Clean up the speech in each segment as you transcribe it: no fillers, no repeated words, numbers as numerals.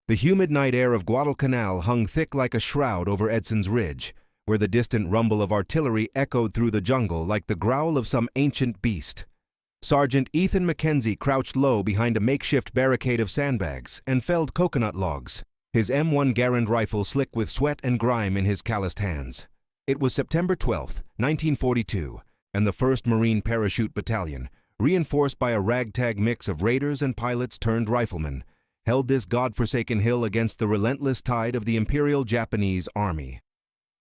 The humid night air of Guadalcanal hung thick like a shroud over Edson's Ridge, where the distant rumble of artillery echoed through the jungle like the growl of some ancient beast. Sergeant Ethan Mackenzie crouched low behind a makeshift barricade of sandbags and felled coconut logs, his M1 Garand rifle slick with sweat and grime in his calloused hands. It was September 12, 1942, and the 1st Marine Parachute Battalion, reinforced by a ragtag mix of raiders and pilots turned riflemen, held this godforsaken hill against the relentless tide of the Imperial Japanese Army.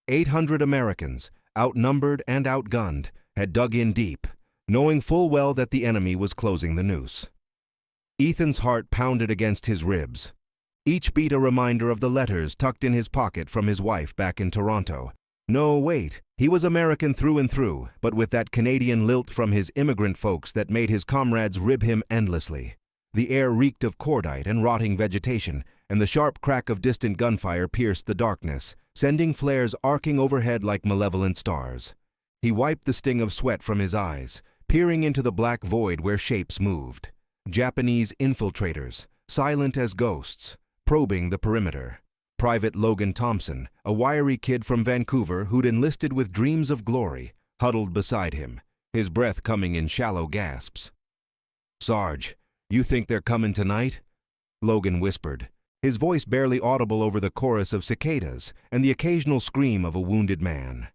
800 Americans, outnumbered and outgunned, had dug in deep, knowing full well that the enemy was closing the noose. Ethan's heart pounded against his ribs, each beat a reminder of the letters tucked in his pocket from his wife back in Toronto. No, wait, he was American through and through, but with that Canadian lilt from his immigrant folks that made his comrades rib him endlessly. The air reeked of cordite and rotting vegetation, and the sharp crack of distant gunfire pierced the darkness, sending flares arcing overhead like malevolent stars. He wiped the sting of sweat from his eyes, peering into the black void where shapes moved. Japanese infiltrators, silent as ghosts, probing the perimeter. Private Logan Thompson, a wiry kid from Vancouver who'd enlisted with dreams of glory, huddled beside him, his breath coming in shallow gasps. "Sarge, you think they're coming tonight?" Logan whispered, his voice barely audible over the chorus of cicadas and the occasional scream of a wounded man.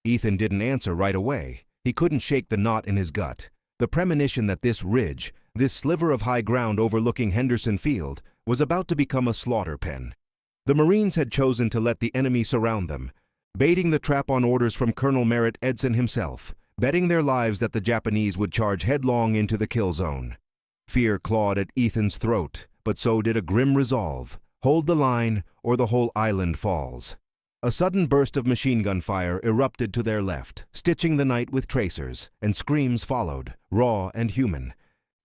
Ethan didn't answer right away. He couldn't shake the knot in his gut, the premonition that this ridge, this sliver of high ground overlooking Henderson Field, was about to become a slaughter pen. The Marines had chosen to let the enemy surround them, baiting the trap on orders from Colonel Merritt Edson himself, betting their lives that the Japanese would charge headlong into the kill zone. Fear clawed at Ethan's throat, but so did a grim resolve: hold the line, or the whole island falls. A sudden burst of machine gun fire erupted to their left, stitching the night with tracers, and screams followed, raw and human,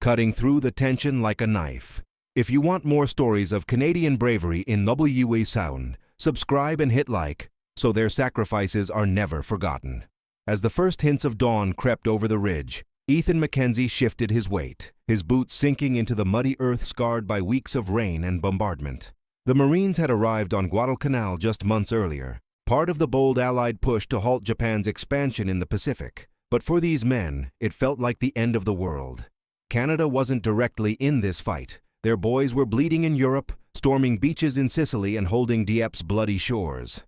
cutting through the tension like a knife. If you want more stories of Canadian bravery in WWII, subscribe and hit like, so their sacrifices are never forgotten. As the first hints of dawn crept over the ridge, Ethan Mackenzie shifted his weight, his boots sinking into the muddy earth scarred by weeks of rain and bombardment. The Marines had arrived on Guadalcanal just months earlier, part of the bold Allied push to halt Japan's expansion in the Pacific. But for these men, it felt like the end of the world. Canada wasn't directly in this fight. Their boys were bleeding in Europe, storming beaches in Sicily and holding Dieppe bloody shores.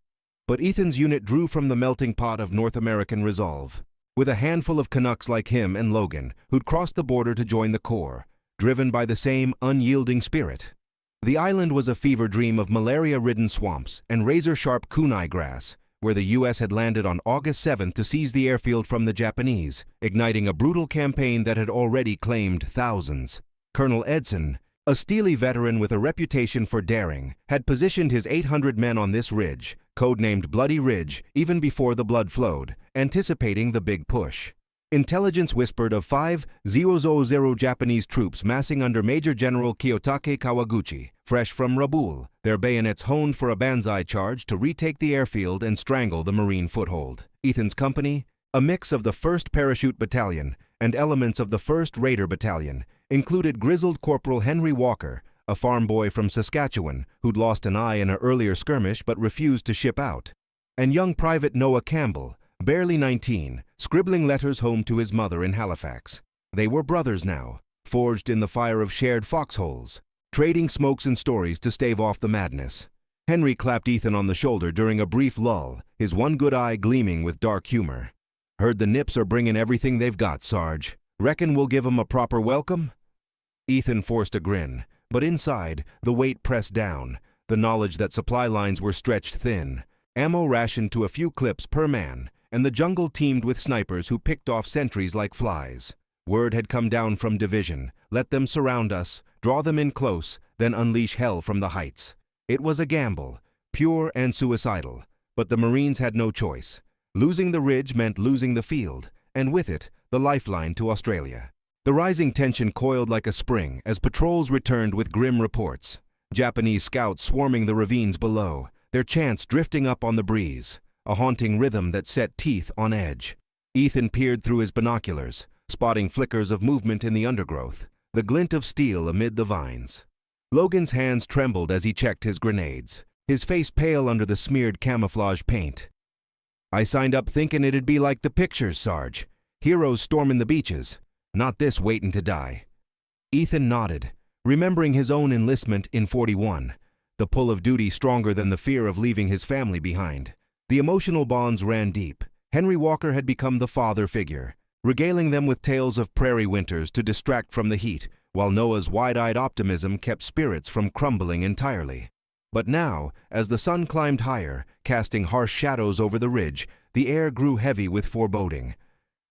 But Ethan's unit drew from the melting pot of North American resolve, with a handful of Canucks like him and Logan, who'd crossed the border to join the Corps, driven by the same unyielding spirit. The island was a fever dream of malaria-ridden swamps and razor-sharp kunai grass, where the U.S. had landed on August 7th to seize the airfield from the Japanese, igniting a brutal campaign that had already claimed thousands. Colonel Edson, a steely veteran with a reputation for daring, had positioned his 800 men on this ridge, codenamed Bloody Ridge, even before the blood flowed, anticipating the big push. Intelligence whispered of 5,000 Japanese troops massing under Major General Kiyotake Kawaguchi, fresh from Rabaul, their bayonets honed for a banzai charge to retake the airfield and strangle the Marine foothold. Ethan's company, a mix of the 1st Parachute Battalion and elements of the 1st Raider Battalion, included grizzled Corporal Henry Walker, a farm boy from Saskatchewan who'd lost an eye in an earlier skirmish but refused to ship out, and young Private Noah Campbell, barely 19, scribbling letters home to his mother in Halifax. They were brothers now, forged in the fire of shared foxholes, trading smokes and stories to stave off the madness. Henry clapped Ethan on the shoulder during a brief lull, his one good eye gleaming with dark humor. "Heard the Nips are bringing everything they've got, Sarge. Reckon we'll give 'em a proper welcome?" Ethan forced a grin, but inside, the weight pressed down, the knowledge that supply lines were stretched thin, ammo rationed to a few clips per man, and the jungle teemed with snipers who picked off sentries like flies. Word had come down from division: let them surround us, draw them in close, then unleash hell from the heights. It was a gamble, pure and suicidal, but the Marines had no choice. Losing the ridge meant losing the field, and with it, the lifeline to Australia. The rising tension coiled like a spring as patrols returned with grim reports. Japanese scouts swarming the ravines below, their chants drifting up on the breeze, a haunting rhythm that set teeth on edge. Ethan peered through his binoculars, spotting flickers of movement in the undergrowth, the glint of steel amid the vines. Logan's hands trembled as he checked his grenades, his face pale under the smeared camouflage paint. "I signed up thinking it'd be like the pictures, Sarge. Heroes storming the beaches. Not this waiting to die." Ethan nodded, remembering his own enlistment in 41, the pull of duty stronger than the fear of leaving his family behind. The emotional bonds ran deep. Henry Walker had become the father figure, regaling them with tales of prairie winters to distract from the heat, while Noah's wide-eyed optimism kept spirits from crumbling entirely. But now, as the sun climbed higher, casting harsh shadows over the ridge, the air grew heavy with foreboding.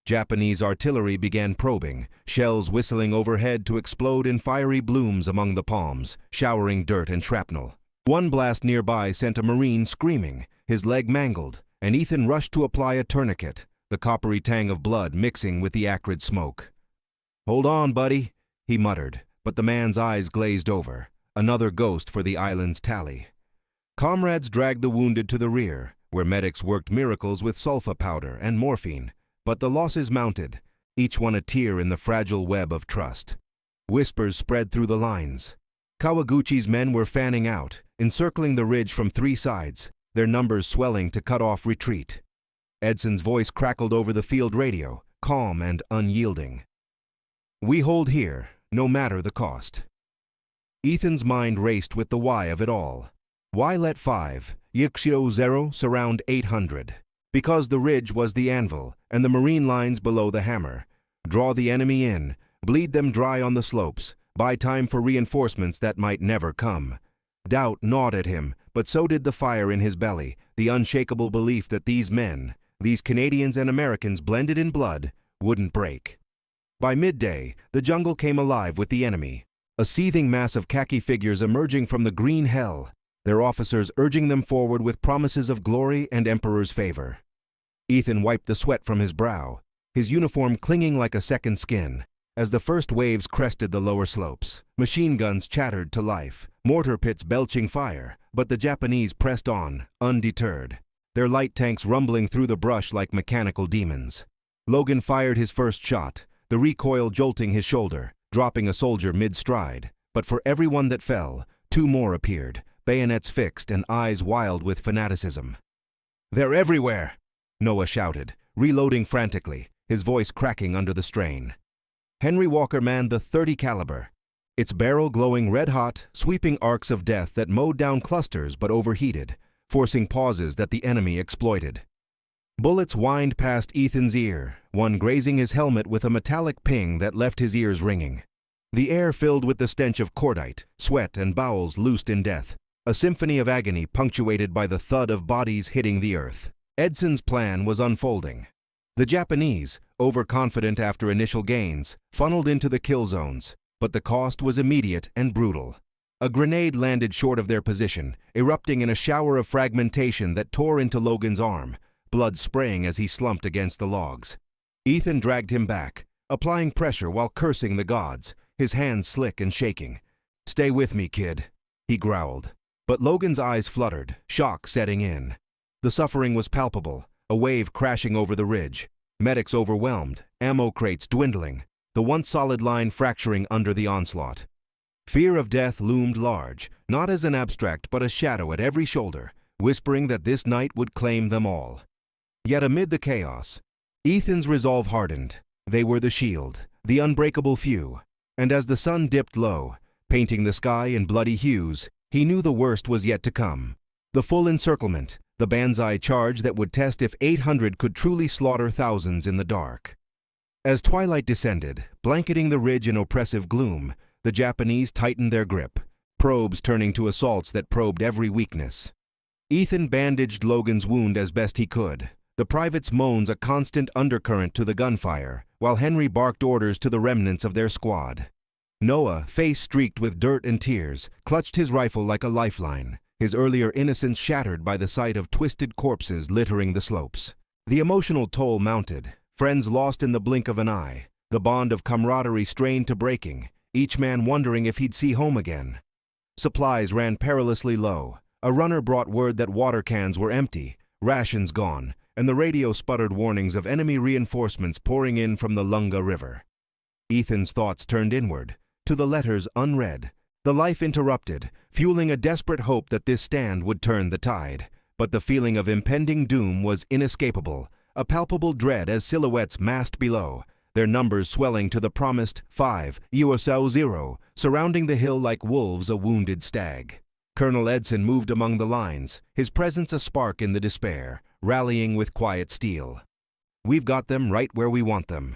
Japanese artillery began probing, shells whistling overhead to explode in fiery blooms among the palms, showering dirt and shrapnel. One blast nearby sent a Marine screaming, his leg mangled, and Ethan rushed to apply a tourniquet, the coppery tang of blood mixing with the acrid smoke. "Hold on, buddy," he muttered, but the man's eyes glazed over. Another ghost for the island's tally. Comrades dragged the wounded to the rear, where medics worked miracles with sulfa powder and morphine, but the losses mounted, each one a tear in the fragile web of trust. Whispers spread through the lines. Kawaguchi's men were fanning out, encircling the ridge from 3 sides, their numbers swelling to cut off retreat. Edson's voice crackled over the field radio, calm and unyielding. "We hold here, no matter the cost." Ethan's mind raced with the why of it all. Why let 5, Yikshiro 0 surround 800? Because the ridge was the anvil, and the Marine lines below the hammer. Draw the enemy in, bleed them dry on the slopes, buy time for reinforcements that might never come. Doubt gnawed at him, but so did the fire in his belly, the unshakable belief that these men, these Canadians and Americans blended in blood, wouldn't break. By midday, the jungle came alive with the enemy, a seething mass of khaki figures emerging from the green hell, their officers urging them forward with promises of glory and emperor's favor. Ethan wiped the sweat from his brow, his uniform clinging like a second skin. As the first waves crested the lower slopes, machine guns chattered to life, mortar pits belching fire, but the Japanese pressed on, undeterred, their light tanks rumbling through the brush like mechanical demons. Logan fired his first shot, the recoil jolting his shoulder, dropping a soldier mid-stride, but for every one that fell, 2 more appeared, bayonets fixed and eyes wild with fanaticism. "They're everywhere!" Noah shouted, reloading frantically, his voice cracking under the strain. Henry Walker manned the .30 caliber, its barrel glowing red-hot, sweeping arcs of death that mowed down clusters but overheated, forcing pauses that the enemy exploited. Bullets whined past Ethan's ear, one grazing his helmet with a metallic ping that left his ears ringing. The air filled with the stench of cordite, sweat and bowels loosed in death, a symphony of agony punctuated by the thud of bodies hitting the earth. Edson's plan was unfolding. The Japanese, overconfident after initial gains, funneled into the kill zones, but the cost was immediate and brutal. A grenade landed short of their position, erupting in a shower of fragmentation that tore into Logan's arm, blood spraying as he slumped against the logs. Ethan dragged him back, applying pressure while cursing the gods, his hands slick and shaking. "Stay with me, kid," he growled. But Logan's eyes fluttered, shock setting in. The suffering was palpable, a wave crashing over the ridge, medics overwhelmed, ammo crates dwindling, the once solid line fracturing under the onslaught. Fear of death loomed large, not as an abstract but a shadow at every shoulder, whispering that this night would claim them all. Yet amid the chaos, Ethan's resolve hardened. They were the shield, the unbreakable few, and as the sun dipped low, painting the sky in bloody hues, he knew the worst was yet to come. The full encirclement, the banzai charge that would test if 800 could truly slaughter thousands in the dark. As twilight descended, blanketing the ridge in oppressive gloom, the Japanese tightened their grip, probes turning to assaults that probed every weakness. Ethan bandaged Logan's wound as best he could, the private's moans a constant undercurrent to the gunfire, while Henry barked orders to the remnants of their squad. Noah, face streaked with dirt and tears, clutched his rifle like a lifeline, his earlier innocence shattered by the sight of twisted corpses littering the slopes. The emotional toll mounted, friends lost in the blink of an eye, the bond of camaraderie strained to breaking, each man wondering if he'd see home again. Supplies ran perilously low. A runner brought word that water cans were empty, rations gone, and the radio sputtered warnings of enemy reinforcements pouring in from the Lunga River. Ethan's thoughts turned inward, to the letters unread, The life interrupted, fueling a desperate hope that this stand would turn the tide. But the feeling of impending doom was inescapable, a palpable dread as silhouettes massed below, their numbers swelling to the promised 5, USO 0, surrounding the hill like wolves a wounded stag. Colonel Edson moved among the lines, his presence a spark in the despair, rallying with quiet steel. "We've got them right where we want them."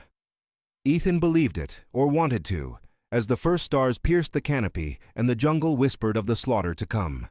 Ethan believed it, or wanted to, as the first stars pierced the canopy and the jungle whispered of the slaughter to come.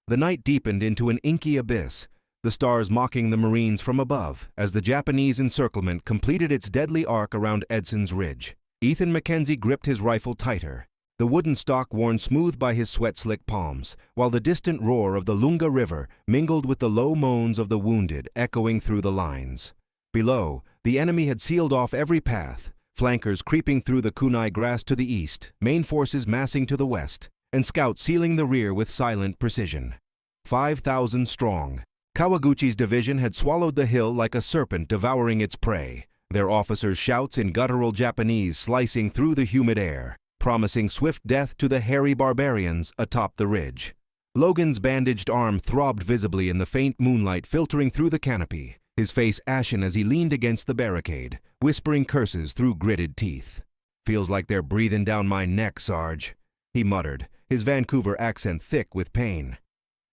The night deepened into an inky abyss, the stars mocking the Marines from above as the Japanese encirclement completed its deadly arc around Edson's Ridge. Ethan Mackenzie gripped his rifle tighter, the wooden stock worn smooth by his sweat-slick palms, while the distant roar of the Lunga River mingled with the low moans of the wounded echoing through the lines. Below, the enemy had sealed off every path, flankers creeping through the kunai grass to the east, main forces massing to the west, and scouts sealing the rear with silent precision. 5,000 strong, Kawaguchi's division had swallowed the hill like a serpent devouring its prey, their officers' shouts in guttural Japanese slicing through the humid air, promising swift death to the hairy barbarians atop the ridge. Logan's bandaged arm throbbed visibly in the faint moonlight filtering through the canopy, his face ashen as he leaned against the barricade, whispering curses through gritted teeth. "Feels like they're breathing down my neck, Sarge," he muttered, his Vancouver accent thick with pain.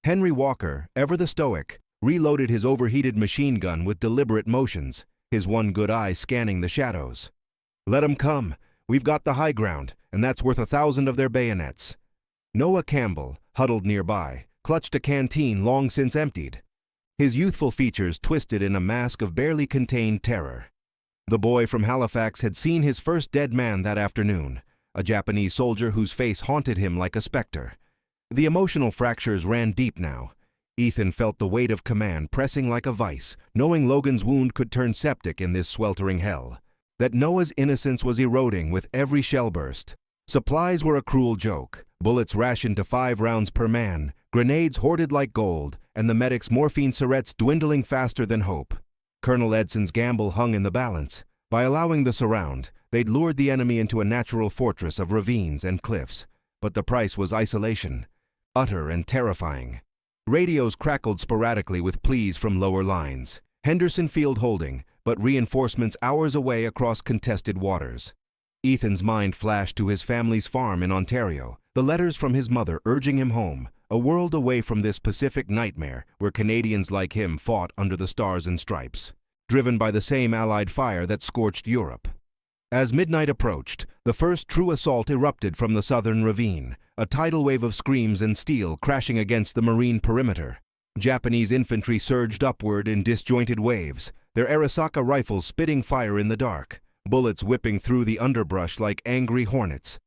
Henry Walker, ever the stoic, reloaded his overheated machine gun with deliberate motions, his one good eye scanning the shadows. "Let 'em come. We've got the high ground, and that's worth 1,000 of their bayonets." Noah Campbell, huddled nearby, clutched a canteen long since emptied. His youthful features twisted in a mask of barely contained terror. The boy from Halifax had seen his first dead man that afternoon, a Japanese soldier whose face haunted him like a specter. The emotional fractures ran deep now. Ethan felt the weight of command pressing like a vice, knowing Logan's wound could turn septic in this sweltering hell. That Noah's innocence was eroding with every shell burst. Supplies were a cruel joke, bullets rationed to 5 rounds per man, grenades hoarded like gold, and the medic's morphine syrettes dwindling faster than hope. Colonel Edson's gamble hung in the balance. By allowing the surround, they'd lured the enemy into a natural fortress of ravines and cliffs, but the price was isolation, utter and terrifying. Radios crackled sporadically with pleas from lower lines. Henderson Field holding, but reinforcements hours away across contested waters. Ethan's mind flashed to his family's farm in Ontario, the letters from his mother urging him home, a world away from this Pacific nightmare where Canadians like him fought under the stars and stripes, driven by the same Allied fire that scorched Europe. As midnight approached, the first true assault erupted from the southern ravine, a tidal wave of screams and steel crashing against the Marine perimeter. Japanese infantry surged upward in disjointed waves, their Arisaka rifles spitting fire in the dark, bullets whipping through the underbrush like angry hornets.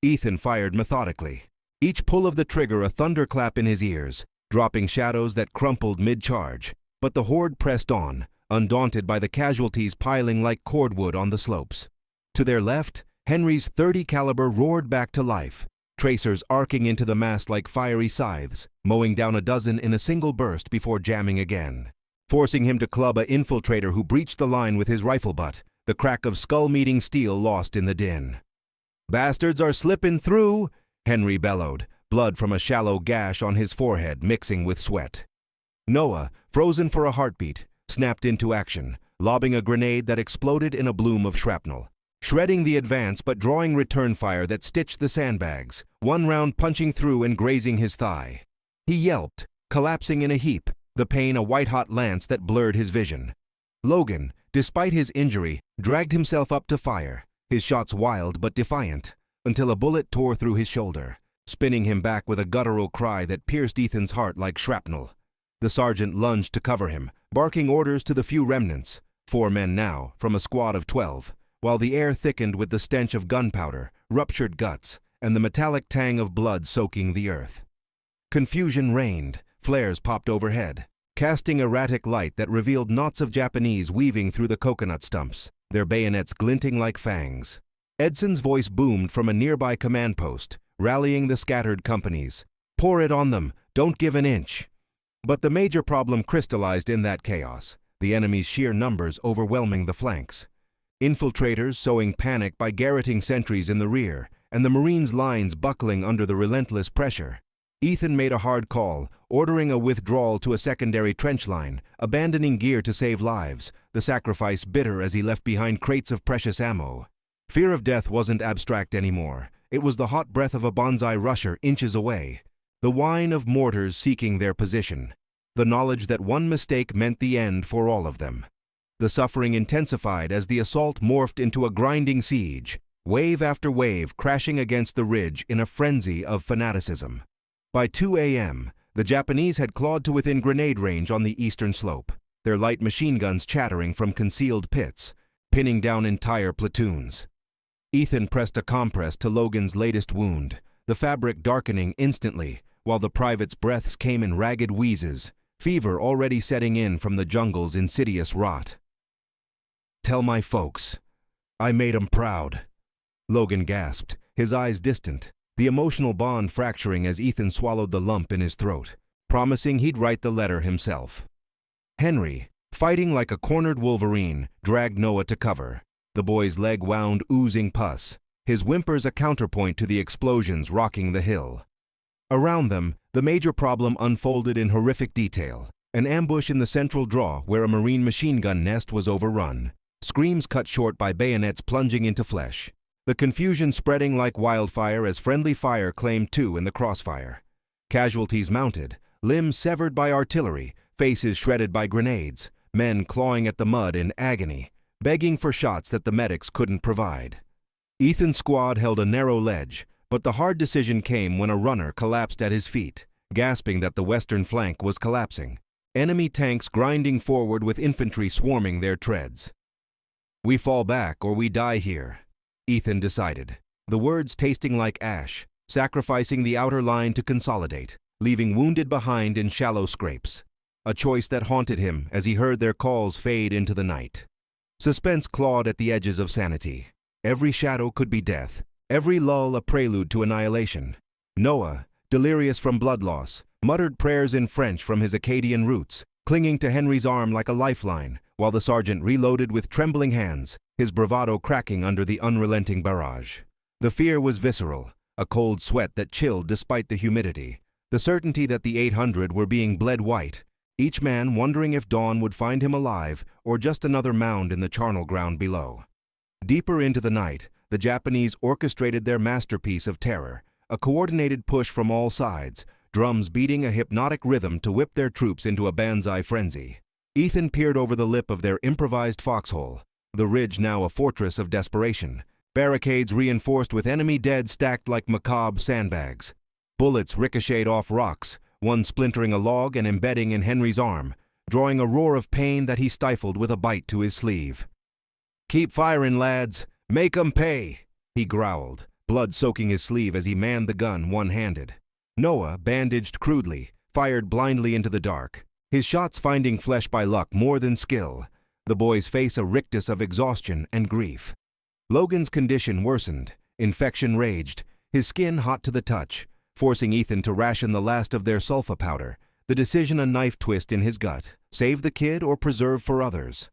Ethan fired methodically, each pull of the trigger a thunderclap in his ears, dropping shadows that crumpled mid-charge. But the horde pressed on, undaunted by the casualties piling like cordwood on the slopes. To their left, Henry's .30 caliber roared back to life, tracers arcing into the mass like fiery scythes, mowing down a dozen in a single burst before jamming again, forcing him to club a infiltrator who breached the line with his rifle butt, the crack of skull-meeting steel lost in the din. "Bastards are slipping through," Henry bellowed, blood from a shallow gash on his forehead mixing with sweat. Noah, frozen for a heartbeat, snapped into action, lobbing a grenade that exploded in a bloom of shrapnel, shredding the advance but drawing return fire that stitched the sandbags, one round punching through and grazing his thigh. He yelped, collapsing in a heap, the pain a white-hot lance that blurred his vision. Logan, despite his injury, dragged himself up to fire, his shots wild but defiant, until a bullet tore through his shoulder, spinning him back with a guttural cry that pierced Ethan's heart like shrapnel. The sergeant lunged to cover him, barking orders to the few remnants, 4 men now, from a squad of 12, while the air thickened with the stench of gunpowder, ruptured guts, and the metallic tang of blood soaking the earth. Confusion reigned, flares popped overhead, casting erratic light that revealed knots of Japanese weaving through the coconut stumps, their bayonets glinting like fangs. Edson's voice boomed from a nearby command post, rallying the scattered companies. "Pour it on them, don't give an inch." But the major problem crystallized in that chaos, the enemy's sheer numbers overwhelming the flanks. Infiltrators sowing panic by garroting sentries in the rear, and the Marines' lines buckling under the relentless pressure. Ethan made a hard call, ordering a withdrawal to a secondary trench line, abandoning gear to save lives, the sacrifice bitter as he left behind crates of precious ammo. Fear of death wasn't abstract anymore. It was the hot breath of a banzai rusher inches away, the whine of mortars seeking their position, the knowledge that one mistake meant the end for all of them. The suffering intensified as the assault morphed into a grinding siege, wave after wave crashing against the ridge in a frenzy of fanaticism. By 2 a.m., the Japanese had clawed to within grenade range on the eastern slope, their light machine guns chattering from concealed pits, pinning down entire platoons. Ethan pressed a compress to Logan's latest wound, the fabric darkening instantly, while the private's breaths came in ragged wheezes, fever already setting in from the jungle's insidious rot. "Tell my folks. I made 'em proud," Logan gasped, his eyes distant, the emotional bond fracturing as Ethan swallowed the lump in his throat, promising he'd write the letter himself. Henry, fighting like a cornered wolverine, dragged Noah to cover, the boy's leg wound oozing pus, his whimpers a counterpoint to the explosions rocking the hill. Around them, the major problem unfolded in horrific detail, an ambush in the central draw where a Marine machine gun nest was overrun, screams cut short by bayonets plunging into flesh, the confusion spreading like wildfire as friendly fire claimed two in the crossfire. Casualties mounted, limbs severed by artillery, faces shredded by grenades, men clawing at the mud in agony, begging for shots that the medics couldn't provide. Ethan's squad held a narrow ledge, but the hard decision came when a runner collapsed at his feet, gasping that the western flank was collapsing, enemy tanks grinding forward with infantry swarming their treads. "We fall back or we die here," Ethan decided, the words tasting like ash, sacrificing the outer line to consolidate, leaving wounded behind in shallow scrapes, a choice that haunted him as he heard their calls fade into the night. Suspense clawed at the edges of sanity. Every shadow could be death, every lull a prelude to annihilation. Noah, delirious from blood loss, muttered prayers in French from his Acadian roots, clinging to Henry's arm like a lifeline, while the sergeant reloaded with trembling hands, his bravado cracking under the unrelenting barrage. The fear was visceral, a cold sweat that chilled despite the humidity, the certainty that the 800 were being bled white, each man wondering if dawn would find him alive or just another mound in the charnel ground below. Deeper into the night, the Japanese orchestrated their masterpiece of terror, a coordinated push from all sides, drums beating a hypnotic rhythm to whip their troops into a banzai frenzy. Ethan peered over the lip of their improvised foxhole, the ridge now a fortress of desperation, barricades reinforced with enemy dead stacked like macabre sandbags. Bullets ricocheted off rocks, one splintering a log and embedding in Henry's arm, drawing a roar of pain that he stifled with a bite to his sleeve. "Keep firing, lads. Make 'em pay," he growled, blood soaking his sleeve as he manned the gun one-handed. Noah, bandaged crudely, fired blindly into the dark, his shots finding flesh by luck more than skill, the boy's face a rictus of exhaustion and grief. Logan's condition worsened, infection raged, his skin hot to the touch, forcing Ethan to ration the last of their sulfa powder, the decision a knife twist in his gut, save the kid or preserve for others.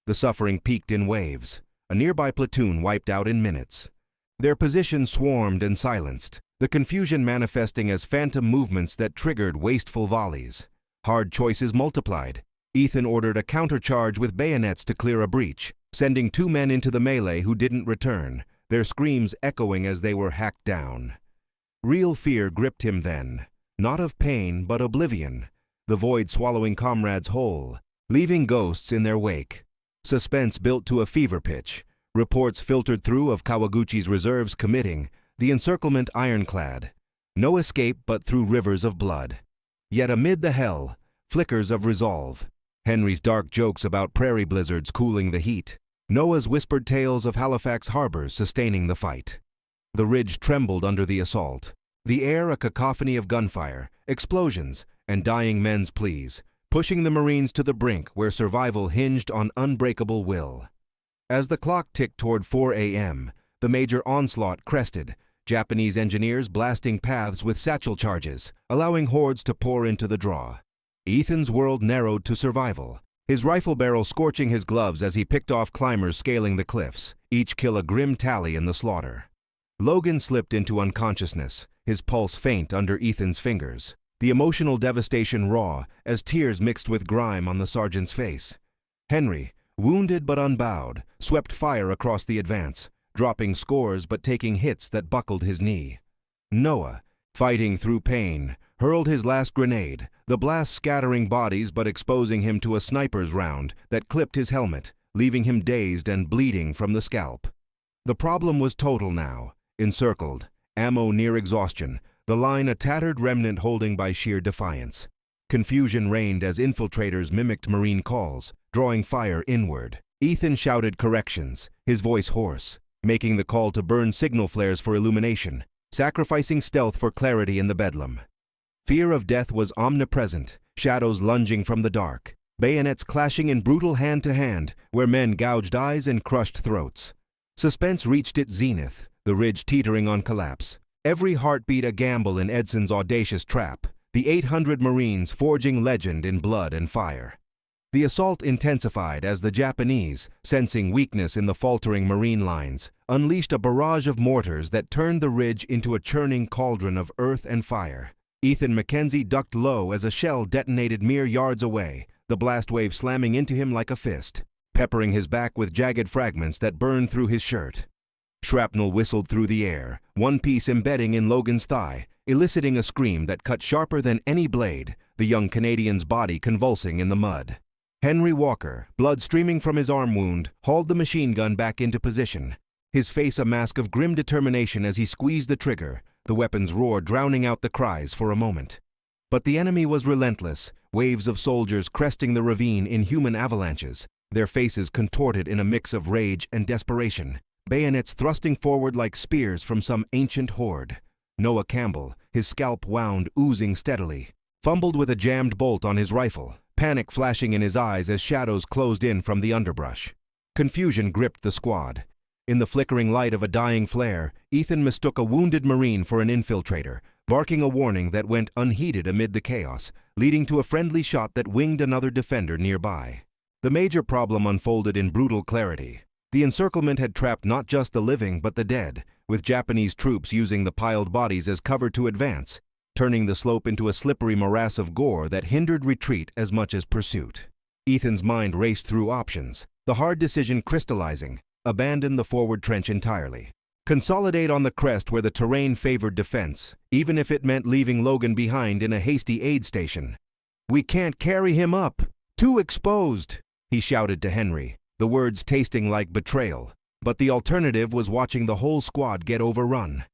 The suffering peaked in waves, a nearby platoon wiped out in minutes. Their position swarmed and silenced, the confusion manifesting as phantom movements that triggered wasteful volleys. Hard choices multiplied. Ethan ordered a countercharge with bayonets to clear a breach, sending two men into the melee who didn't return, their screams echoing as they were hacked down. Real fear gripped him then, not of pain but oblivion, the void swallowing comrades whole, leaving ghosts in their wake. Suspense built to a fever pitch, reports filtered through of Kawaguchi's reserves committing, the encirclement ironclad. No escape but through rivers of blood. Yet amid the hell, flickers of resolve. Henry's dark jokes about prairie blizzards cooling the heat. Noah's whispered tales of Halifax harbor sustaining the fight. The ridge trembled under the assault. The air a cacophony of gunfire, explosions, and dying men's pleas, pushing the Marines to the brink where survival hinged on unbreakable will. As the clock ticked toward 4 a.m., the major onslaught crested, Japanese engineers blasting paths with satchel charges, allowing hordes to pour into the draw. Ethan's world narrowed to survival, his rifle barrel scorching his gloves as he picked off climbers scaling the cliffs, each kill a grim tally in the slaughter. Logan slipped into unconsciousness, his pulse faint under Ethan's fingers. The emotional devastation raw, as tears mixed with grime on the sergeant's face. Henry, wounded but unbowed, swept fire across the advance, dropping scores but taking hits that buckled his knee. Noah, fighting through pain, hurled his last grenade, the blast scattering bodies but exposing him to a sniper's round that clipped his helmet, leaving him dazed and bleeding from the scalp. The problem was total now, encircled, ammo near exhaustion, the line a tattered remnant holding by sheer defiance. Confusion reigned as infiltrators mimicked Marine calls, drawing fire inward. Ethan shouted corrections, his voice hoarse, making the call to burn signal flares for illumination, sacrificing stealth for clarity in the bedlam. Fear of death was omnipresent, shadows lunging from the dark, bayonets clashing in brutal hand-to-hand, where men gouged eyes and crushed throats. Suspense reached its zenith, the ridge teetering on collapse. Every heartbeat a gamble in Edson's audacious trap, the 800 Marines forging legend in blood and fire. The assault intensified as the Japanese, sensing weakness in the faltering Marine lines, unleashed a barrage of mortars that turned the ridge into a churning cauldron of earth and fire. Ethan Mackenzie ducked low as a shell detonated mere yards away, the blast wave slamming into him like a fist, peppering his back with jagged fragments that burned through his shirt. Shrapnel whistled through the air, one piece embedding in Logan's thigh, eliciting a scream that cut sharper than any blade, the young Canadian's body convulsing in the mud. Henry Walker, blood streaming from his arm wound, hauled the machine gun back into position, his face a mask of grim determination as he squeezed the trigger, the weapon's roar drowning out the cries for a moment. But the enemy was relentless, waves of soldiers cresting the ravine in human avalanches, their faces contorted in a mix of rage and desperation. Bayonets thrusting forward like spears from some ancient horde. Noah Campbell, his scalp wound oozing steadily, fumbled with a jammed bolt on his rifle, panic flashing in his eyes as shadows closed in from the underbrush. Confusion gripped the squad. In the flickering light of a dying flare, Ethan mistook a wounded Marine for an infiltrator, barking a warning that went unheeded amid the chaos, leading to a friendly shot that winged another defender nearby. The major problem unfolded in brutal clarity. The encirclement had trapped not just the living but the dead, with Japanese troops using the piled bodies as cover to advance, turning the slope into a slippery morass of gore that hindered retreat as much as pursuit. Ethan's mind raced through options, the hard decision crystallizing: abandon the forward trench entirely. Consolidate on the crest where the terrain favored defense, even if it meant leaving Logan behind in a hasty aid station. "We can't carry him up! Too exposed!" he shouted to Henry, the words tasting like betrayal, but the alternative was watching the whole squad get overrun.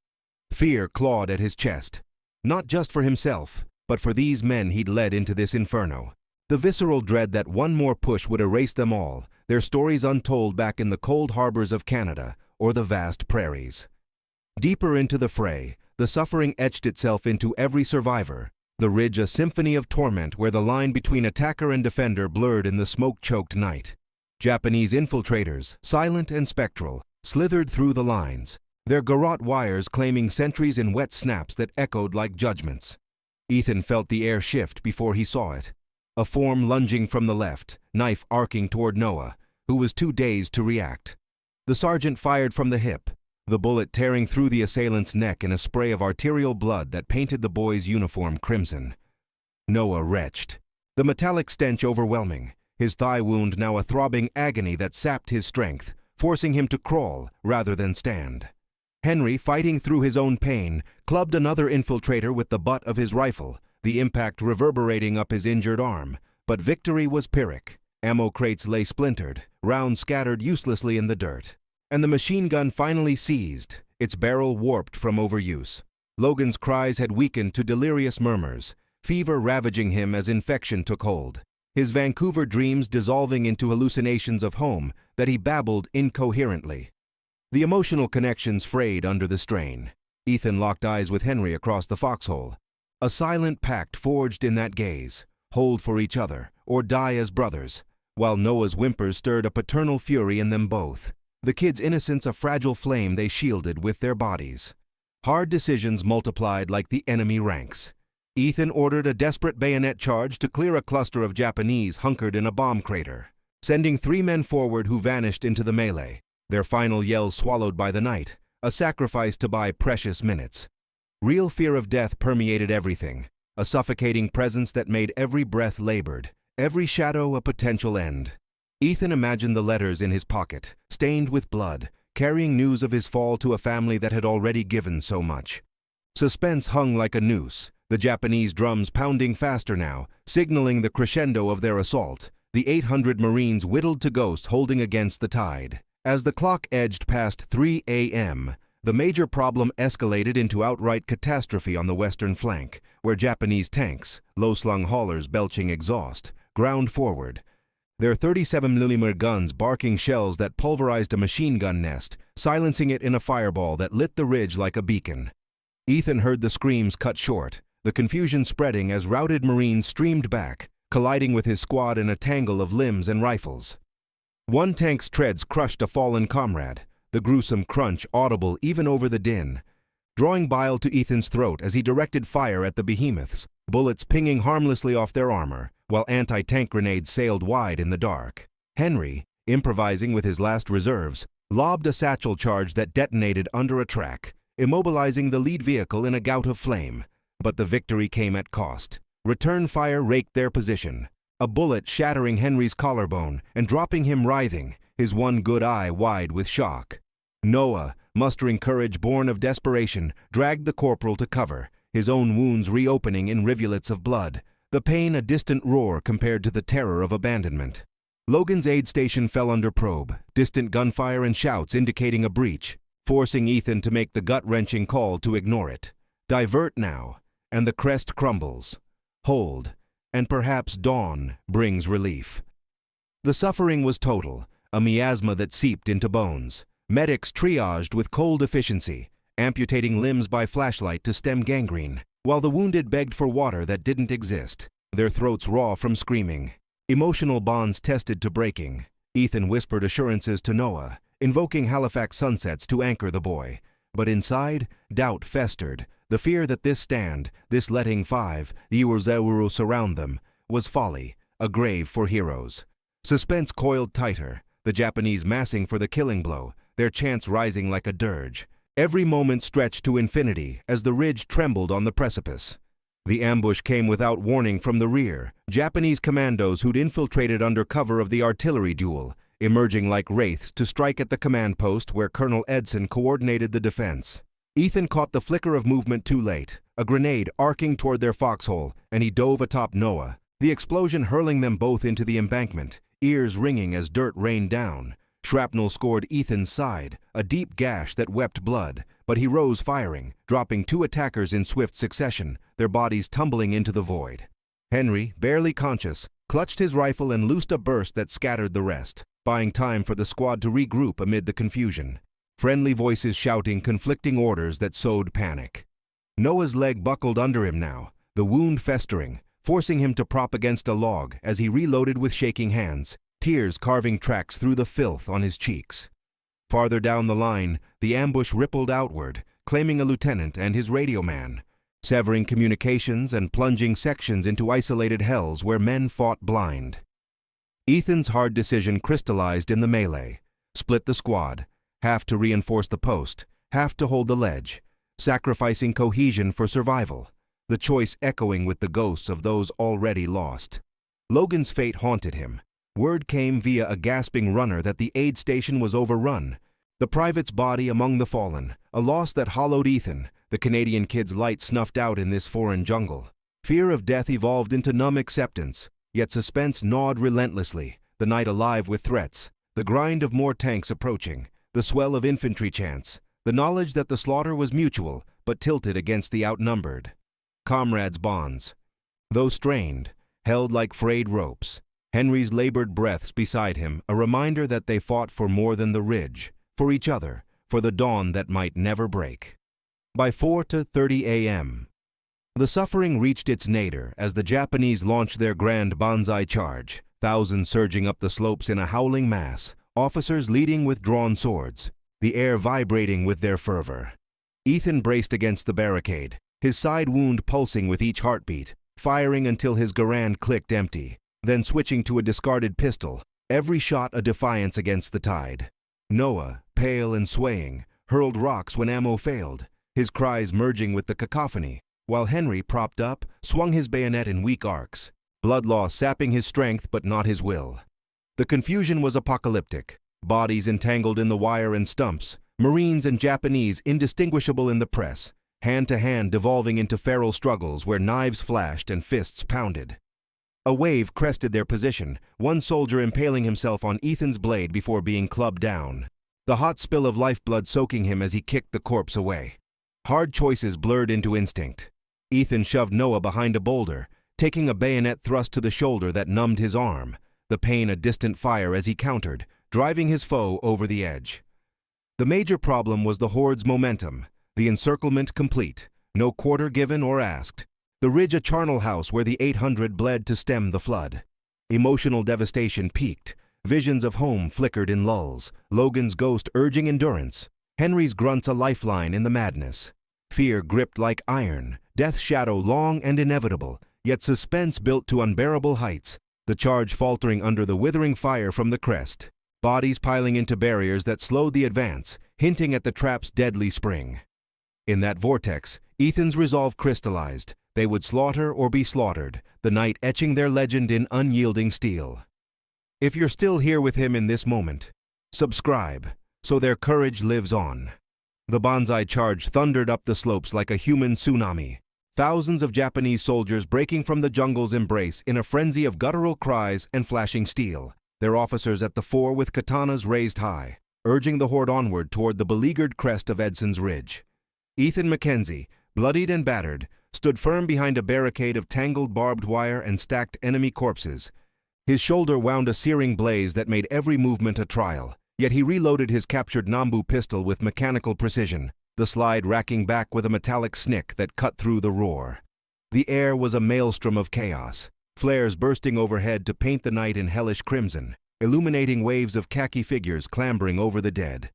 Fear clawed at his chest, not just for himself, but for these men he'd led into this inferno. The visceral dread that one more push would erase them all, their stories untold back in the cold harbors of Canada or the vast prairies. Deeper into the fray, the suffering etched itself into every survivor, the ridge a symphony of torment where the line between attacker and defender blurred in the smoke-choked night. Japanese infiltrators, silent and spectral, slithered through the lines, their garrote wires claiming sentries in wet snaps that echoed like judgments. Ethan felt the air shift before he saw it. A form lunging from the left, knife arcing toward Noah, who was too dazed to react. The sergeant fired from the hip, the bullet tearing through the assailant's neck in a spray of arterial blood that painted the boy's uniform crimson. Noah retched, the metallic stench overwhelming, his thigh wound now a throbbing agony that sapped his strength, forcing him to crawl rather than stand. Henry, fighting through his own pain, clubbed another infiltrator with the butt of his rifle, the impact reverberating up his injured arm, but victory was Pyrrhic. Ammo crates lay splintered, rounds scattered uselessly in the dirt. And the machine gun finally seized, its barrel warped from overuse. Logan's cries had weakened to delirious murmurs, fever ravaging him as infection took hold, his Vancouver dreams dissolving into hallucinations of home that he babbled incoherently. The emotional connections frayed under the strain. Ethan locked eyes with Henry across the foxhole. A silent pact forged in that gaze, hold for each other, or die as brothers, while Noah's whimpers stirred a paternal fury in them both, the kid's innocence a fragile flame they shielded with their bodies. Hard decisions multiplied like the enemy ranks. Ethan ordered a desperate bayonet charge to clear a cluster of Japanese hunkered in a bomb crater, sending 3 men forward who vanished into the melee, their final yells swallowed by the night, a sacrifice to buy precious minutes. Real fear of death permeated everything, a suffocating presence that made every breath labored, every shadow a potential end. Ethan imagined the letters in his pocket, stained with blood, carrying news of his fall to a family that had already given so much. Suspense hung like a noose, the Japanese drums pounding faster now, signaling the crescendo of their assault, the 800 Marines whittled to ghosts holding against the tide. As the clock edged past 3 a.m., the major problem escalated into outright catastrophe on the western flank, where Japanese tanks, low-slung haulers belching exhaust, ground forward. Their 37mm guns barking shells that pulverized a machine gun nest, silencing it in a fireball that lit the ridge like a beacon. Ethan heard the screams cut short, the confusion spreading as routed Marines streamed back, colliding with his squad in a tangle of limbs and rifles. One tank's treads crushed a fallen comrade, the gruesome crunch audible even over the din, drawing bile to Ethan's throat as he directed fire at the behemoths, bullets pinging harmlessly off their armor, while anti-tank grenades sailed wide in the dark. Henry, improvising with his last reserves, lobbed a satchel charge that detonated under a track, immobilizing the lead vehicle in a gout of flame. But the victory came at cost. Return fire raked their position, a bullet shattering Henry's collarbone and dropping him writhing, his one good eye wide with shock. Noah, mustering courage born of desperation, dragged the corporal to cover, his own wounds reopening in rivulets of blood, the pain a distant roar compared to the terror of abandonment. Logan's aid station fell under probe, distant gunfire and shouts indicating a breach, forcing Ethan to make the gut-wrenching call to ignore it. Divert now, and the crest crumbles. Hold, and perhaps dawn brings relief. The suffering was total, a miasma that seeped into bones. Medics triaged with cold efficiency, amputating limbs by flashlight to stem gangrene, while the wounded begged for water that didn't exist, their throats raw from screaming. Emotional bonds tested to breaking. Ethan whispered assurances to Noah, invoking Halifax sunsets to anchor the boy. But inside, doubt festered, the fear that this stand, this letting five, the Iwazuru surround them, was folly, a grave for heroes. Suspense coiled tighter, the Japanese massing for the killing blow, their chants rising like a dirge. Every moment stretched to infinity as the ridge trembled on the precipice. The ambush came without warning from the rear, Japanese commandos who'd infiltrated under cover of the artillery duel, emerging like wraiths to strike at the command post where Colonel Edson coordinated the defense. Ethan caught the flicker of movement too late, a grenade arcing toward their foxhole, and he dove atop Noah, the explosion hurling them both into the embankment, ears ringing as dirt rained down. Shrapnel scored Ethan's side, a deep gash that wept blood, but he rose firing, dropping two attackers in swift succession, their bodies tumbling into the void. Henry, barely conscious, clutched his rifle and loosed a burst that scattered the rest, buying time for the squad to regroup amid the confusion. Friendly voices shouting conflicting orders that sowed panic. Noah's leg buckled under him now, the wound festering, forcing him to prop against a log as he reloaded with shaking hands, tears carving tracks through the filth on his cheeks. Farther down the line, the ambush rippled outward, claiming a lieutenant and his radio man, severing communications and plunging sections into isolated hells where men fought blind. Ethan's hard decision crystallized in the melee. Split the squad, half to reinforce the post, half to hold the ledge, sacrificing cohesion for survival, the choice echoing with the ghosts of those already lost. Logan's fate haunted him. Word came via a gasping runner that the aid station was overrun. The private's body among the fallen, a loss that hollowed Ethan, the Canadian kid's light snuffed out in this foreign jungle. Fear of death evolved into numb acceptance, yet suspense gnawed relentlessly, the night alive with threats, the grind of more tanks approaching, the swell of infantry chants, the knowledge that the slaughter was mutual but tilted against the outnumbered. Comrades' bonds, though strained, held like frayed ropes. Henry's labored breaths beside him, a reminder that they fought for more than the ridge, for each other, for the dawn that might never break. By 4:30 a.m., the suffering reached its nadir as the Japanese launched their grand banzai charge, thousands surging up the slopes in a howling mass, officers leading with drawn swords, the air vibrating with their fervor. Ethan braced against the barricade, his side wound pulsing with each heartbeat, firing until his Garand clicked empty, then switching to a discarded pistol, every shot a defiance against the tide. Noah, pale and swaying, hurled rocks when ammo failed, his cries merging with the cacophony, while Henry, propped up, swung his bayonet in weak arcs, blood loss sapping his strength but not his will. The confusion was apocalyptic, bodies entangled in the wire and stumps, Marines and Japanese indistinguishable in the press, hand-to-hand devolving into feral struggles where knives flashed and fists pounded. A wave crested their position, one soldier impaling himself on Ethan's blade before being clubbed down, the hot spill of lifeblood soaking him as he kicked the corpse away. Hard choices blurred into instinct. Ethan shoved Noah behind a boulder, taking a bayonet thrust to the shoulder that numbed his arm, the pain a distant fire as he countered, driving his foe over the edge. The major problem was the horde's momentum, the encirclement complete, no quarter given or asked, the ridge a charnel house where the 800 bled to stem the flood. Emotional devastation peaked, visions of home flickered in lulls, Logan's ghost urging endurance, Henry's grunts a lifeline in the madness. Fear gripped like iron, death's shadow long and inevitable, yet suspense built to unbearable heights, the charge faltering under the withering fire from the crest, bodies piling into barriers that slowed the advance, hinting at the trap's deadly spring. In that vortex, Ethan's resolve crystallized. They would slaughter or be slaughtered, the night etching their legend in unyielding steel. If you're still here with him in this moment, subscribe, so their courage lives on. The Banzai charge thundered up the slopes like a human tsunami, thousands of Japanese soldiers breaking from the jungle's embrace in a frenzy of guttural cries and flashing steel, their officers at the fore with katanas raised high, urging the horde onward toward the beleaguered crest of Edson's Ridge. Ethan Mackenzie, bloodied and battered, stood firm behind a barricade of tangled barbed wire and stacked enemy corpses. His shoulder wound a searing blaze that made every movement a trial, yet he reloaded his captured Nambu pistol with mechanical precision, the slide racking back with a metallic snick that cut through the roar. The air was a maelstrom of chaos, flares bursting overhead to paint the night in hellish crimson, illuminating waves of khaki figures clambering over the dead.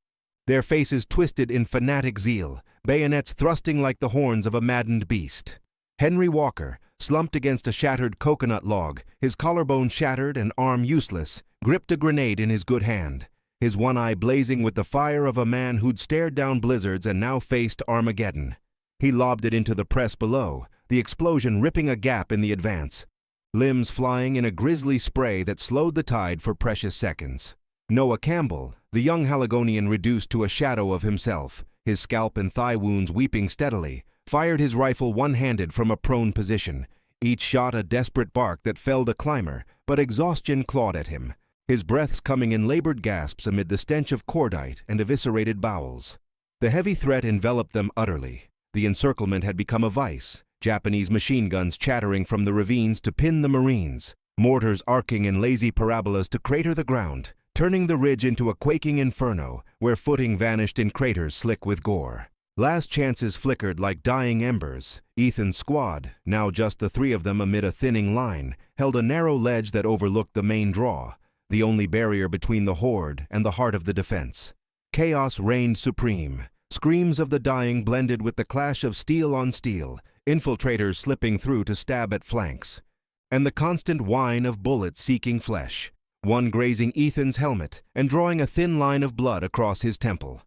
Their faces twisted in fanatic zeal, bayonets thrusting like the horns of a maddened beast. Henry Walker, slumped against a shattered coconut log, his collarbone shattered and arm useless, gripped a grenade in his good hand, his one eye blazing with the fire of a man who'd stared down blizzards and now faced Armageddon. He lobbed it into the press below, the explosion ripping a gap in the advance, limbs flying in a grisly spray that slowed the tide for precious seconds. Noah Campbell, the young Haligonian reduced to a shadow of himself, his scalp and thigh wounds weeping steadily, fired his rifle one-handed from a prone position, each shot a desperate bark that felled a climber, but exhaustion clawed at him, his breaths coming in labored gasps amid the stench of cordite and eviscerated bowels. The heavy threat enveloped them utterly. The encirclement had become a vice, Japanese machine guns chattering from the ravines to pin the Marines, mortars arcing in lazy parabolas to crater the ground, turning the ridge into a quaking inferno where footing vanished in craters slick with gore. Last chances flickered like dying embers. Ethan's squad, now just the three of them amid a thinning line, held a narrow ledge that overlooked the main draw, the only barrier between the horde and the heart of the defense. Chaos reigned supreme. Screams of the dying blended with the clash of steel on steel, infiltrators slipping through to stab at flanks, and the constant whine of bullets seeking flesh, one grazing Ethan's helmet and drawing a thin line of blood across his temple.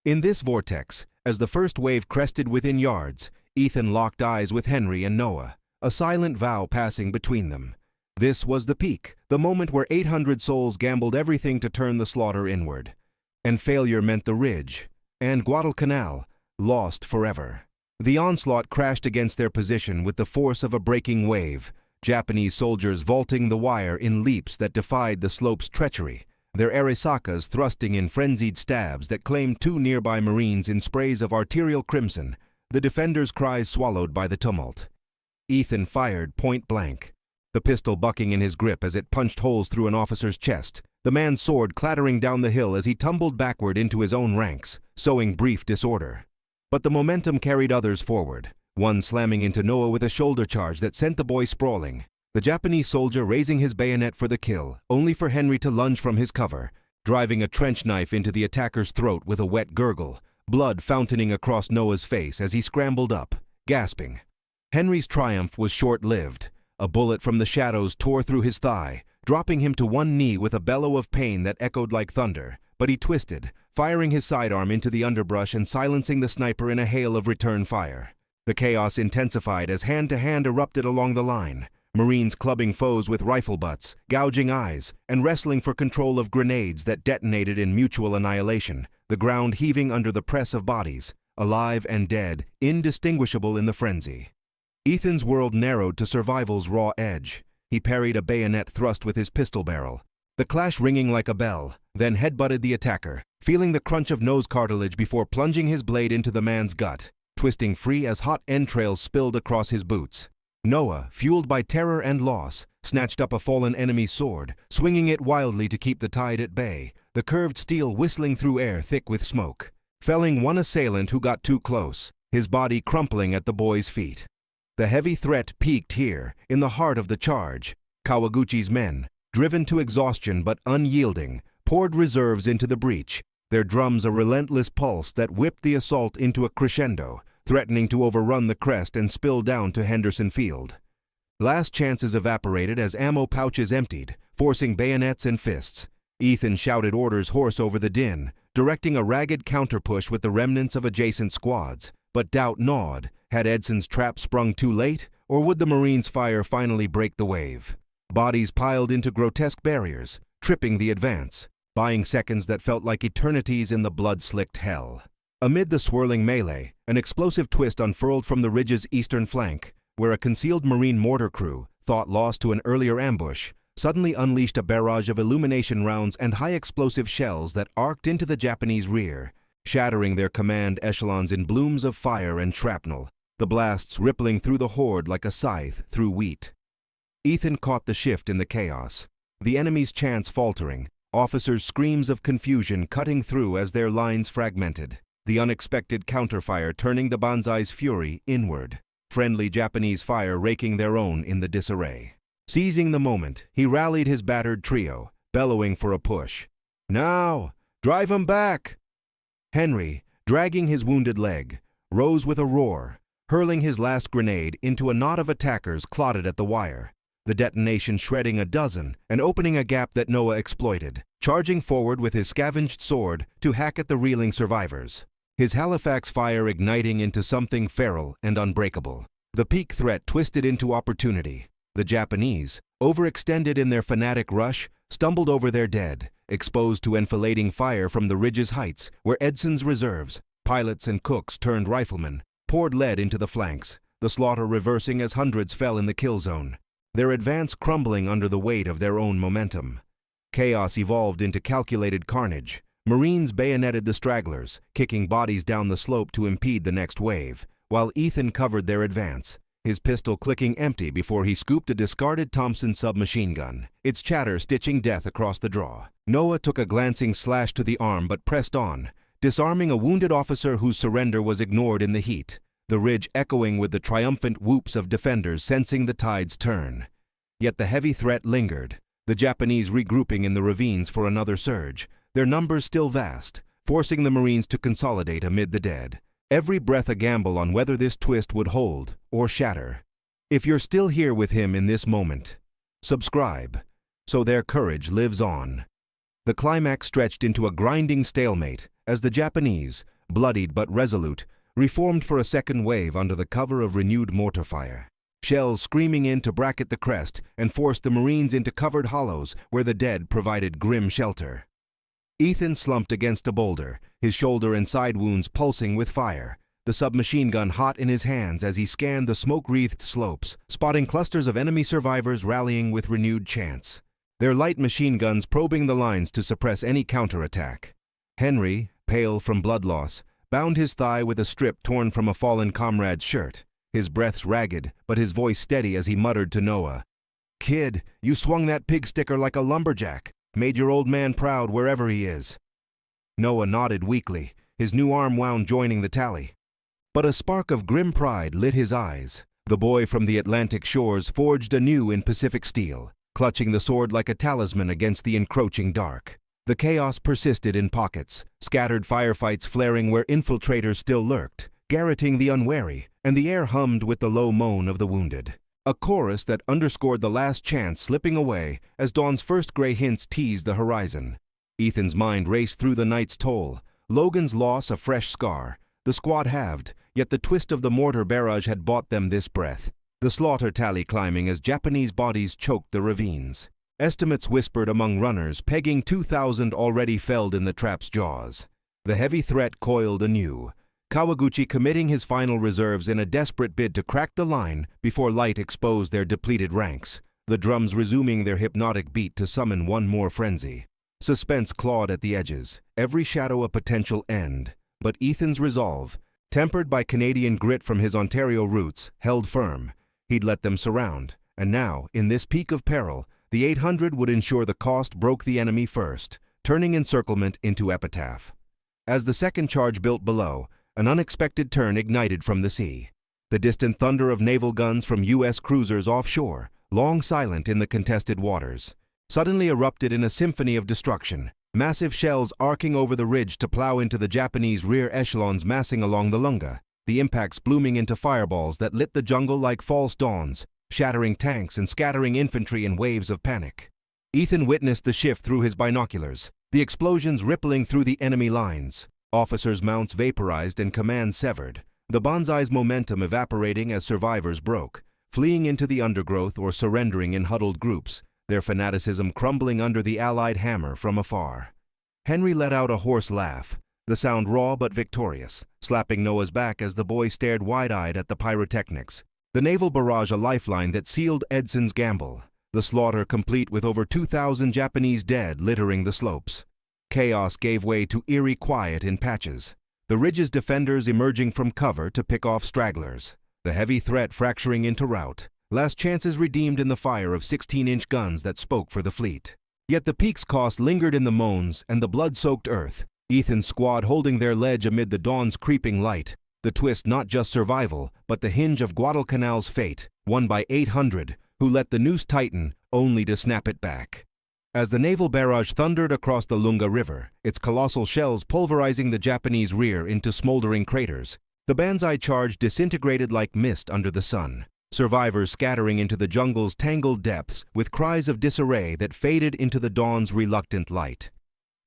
In this vortex, as the first wave crested within yards, Ethan locked eyes with Henry and Noah, a silent vow passing between them. This was the peak, the moment where 800 souls gambled everything to turn the slaughter inward. And failure meant the ridge, and Guadalcanal, lost forever. The onslaught crashed against their position with the force of a breaking wave, Japanese soldiers vaulting the wire in leaps that defied the slope's treachery, their arisakas thrusting in frenzied stabs that claimed two nearby Marines in sprays of arterial crimson, the defenders' cries swallowed by the tumult. Ethan fired point blank, the pistol bucking in his grip as it punched holes through an officer's chest, the man's sword clattering down the hill as he tumbled backward into his own ranks, sowing brief disorder. But the momentum carried others forward, one slamming into Noah with a shoulder charge that sent the boy sprawling, the Japanese soldier raising his bayonet for the kill, only for Henry to lunge from his cover, driving a trench knife into the attacker's throat with a wet gurgle, blood fountaining across Noah's face as he scrambled up, gasping. Henry's triumph was short-lived. A bullet from the shadows tore through his thigh, dropping him to one knee with a bellow of pain that echoed like thunder, but he twisted, firing his sidearm into the underbrush and silencing the sniper in a hail of return fire. The chaos intensified as hand-to-hand erupted along the line, Marines clubbing foes with rifle butts, gouging eyes, and wrestling for control of grenades that detonated in mutual annihilation, the ground heaving under the press of bodies, alive and dead, indistinguishable in the frenzy. Ethan's world narrowed to survival's raw edge. He parried a bayonet thrust with his pistol barrel, the clash ringing like a bell, then headbutted the attacker, feeling the crunch of nose cartilage before plunging his blade into the man's gut, twisting free as hot entrails spilled across his boots. Noah, fueled by terror and loss, snatched up a fallen enemy's sword, swinging it wildly to keep the tide at bay, the curved steel whistling through air thick with smoke, felling one assailant who got too close, his body crumpling at the boy's feet. The heavy threat peaked here, in the heart of the charge. Kawaguchi's men, driven to exhaustion but unyielding, poured reserves into the breach, their drums a relentless pulse that whipped the assault into a crescendo, threatening to overrun the crest and spill down to Henderson Field. Last chances evaporated as ammo pouches emptied, forcing bayonets and fists. Ethan shouted orders hoarse over the din, directing a ragged counterpush with the remnants of adjacent squads, but doubt gnawed. Had Edson's trap sprung too late, or would the Marines' fire finally break the wave? Bodies piled into grotesque barriers, tripping the advance, buying seconds that felt like eternities in the blood-slicked hell. Amid the swirling melee, an explosive twist unfurled from the ridge's eastern flank, where a concealed Marine mortar crew, thought lost to an earlier ambush, suddenly unleashed a barrage of illumination rounds and high-explosive shells that arced into the Japanese rear, shattering their command echelons in blooms of fire and shrapnel, the blasts rippling through the horde like a scythe through wheat. Ethan caught the shift in the chaos, the enemy's chants faltering, officers' screams of confusion cutting through as their lines fragmented, the unexpected counterfire turning the Banzai's fury inward, friendly Japanese fire raking their own in the disarray. Seizing the moment, he rallied his battered trio, bellowing for a push. "Now! Drive 'em back!" Henry, dragging his wounded leg, rose with a roar, hurling his last grenade into a knot of attackers clotted at the wire, the detonation shredding a dozen and opening a gap that Noah exploited, charging forward with his scavenged sword to hack at the reeling survivors, his Halifax fire igniting into something feral and unbreakable. The peak threat twisted into opportunity. The Japanese, overextended in their fanatic rush, stumbled over their dead, exposed to enfilading fire from the ridge's heights, where Edson's reserves, pilots and cooks turned riflemen, poured lead into the flanks, the slaughter reversing as hundreds fell in the kill zone, their advance crumbling under the weight of their own momentum. Chaos evolved into calculated carnage. Marines bayoneted the stragglers, kicking bodies down the slope to impede the next wave, while Ethan covered their advance, his pistol clicking empty before he scooped a discarded Thompson submachine gun, its chatter stitching death across the draw. Noah took a glancing slash to the arm but pressed on, disarming a wounded officer whose surrender was ignored in the heat, the ridge echoing with the triumphant whoops of defenders sensing the tide's turn. Yet the heavy threat lingered, the Japanese regrouping in the ravines for another surge, their numbers still vast, forcing the Marines to consolidate amid the dead. Every breath a gamble on whether this twist would hold or shatter. If you're still here with him in this moment, subscribe, so their courage lives on. The climax stretched into a grinding stalemate as the Japanese, bloodied but resolute, reformed for a second wave under the cover of renewed mortar fire. Shells screaming in to bracket the crest and forced the Marines into covered hollows where the dead provided grim shelter. Ethan slumped against a boulder, his shoulder and side wounds pulsing with fire, the submachine gun hot in his hands as he scanned the smoke-wreathed slopes, spotting clusters of enemy survivors rallying with renewed chants, their light machine guns probing the lines to suppress any counterattack. Henry, pale from blood loss, bound his thigh with a strip torn from a fallen comrade's shirt, his breaths ragged but his voice steady as he muttered to Noah, "Kid, you swung that pig sticker like a lumberjack. Made your old man proud wherever he is." Noah nodded weakly, his new arm wound joining the tally. But a spark of grim pride lit his eyes. The boy from the Atlantic shores forged anew in Pacific steel, clutching the sword like a talisman against the encroaching dark. The chaos persisted in pockets, scattered firefights flaring where infiltrators still lurked, garroting the unwary, and the air hummed with the low moan of the wounded. A chorus that underscored the last chance slipping away as dawn's first gray hints teased the horizon. Ethan's mind raced through the night's toll. Logan's loss a fresh scar. The squad halved, yet the twist of the mortar barrage had bought them this breath. The slaughter tally climbing as Japanese bodies choked the ravines. Estimates whispered among runners, pegging 2,000 already felled in the trap's jaws. The heavy threat coiled anew. Kawaguchi committing his final reserves in a desperate bid to crack the line before light exposed their depleted ranks, the drums resuming their hypnotic beat to summon one more frenzy. Suspense clawed at the edges, every shadow a potential end, but Ethan's resolve, tempered by Canadian grit from his Ontario roots, held firm. He'd let them surround, and now, in this peak of peril, the 800 would ensure the cost broke the enemy first, turning encirclement into epitaph. As the second charge built below, an unexpected turn ignited from the sea. The distant thunder of naval guns from U.S. cruisers offshore, long silent in the contested waters, suddenly erupted in a symphony of destruction, massive shells arcing over the ridge to plow into the Japanese rear echelons massing along the Lunga, the impacts blooming into fireballs that lit the jungle like false dawns, shattering tanks and scattering infantry in waves of panic. Ethan witnessed the shift through his binoculars, the explosions rippling through the enemy lines, officers' mounts vaporized and commands severed, the Banzai's momentum evaporating as survivors broke, fleeing into the undergrowth or surrendering in huddled groups, their fanaticism crumbling under the Allied hammer from afar. Henry let out a hoarse laugh, the sound raw but victorious, slapping Noah's back as the boy stared wide-eyed at the pyrotechnics. The naval barrage a lifeline that sealed Edson's gamble, the slaughter complete with over 2,000 Japanese dead littering the slopes. Chaos gave way to eerie quiet in patches, the ridge's defenders emerging from cover to pick off stragglers, the heavy threat fracturing into rout, last chances redeemed in the fire of 16-inch guns that spoke for the fleet. Yet the peak's cost lingered in the moans and the blood-soaked earth, Ethan's squad holding their ledge amid the dawn's creeping light, the twist not just survival, but the hinge of Guadalcanal's fate, won by 800, who let the noose tighten, only to snap it back. As the naval barrage thundered across the Lunga River, its colossal shells pulverizing the Japanese rear into smoldering craters, the Banzai charge disintegrated like mist under the sun, survivors scattering into the jungle's tangled depths with cries of disarray that faded into the dawn's reluctant light.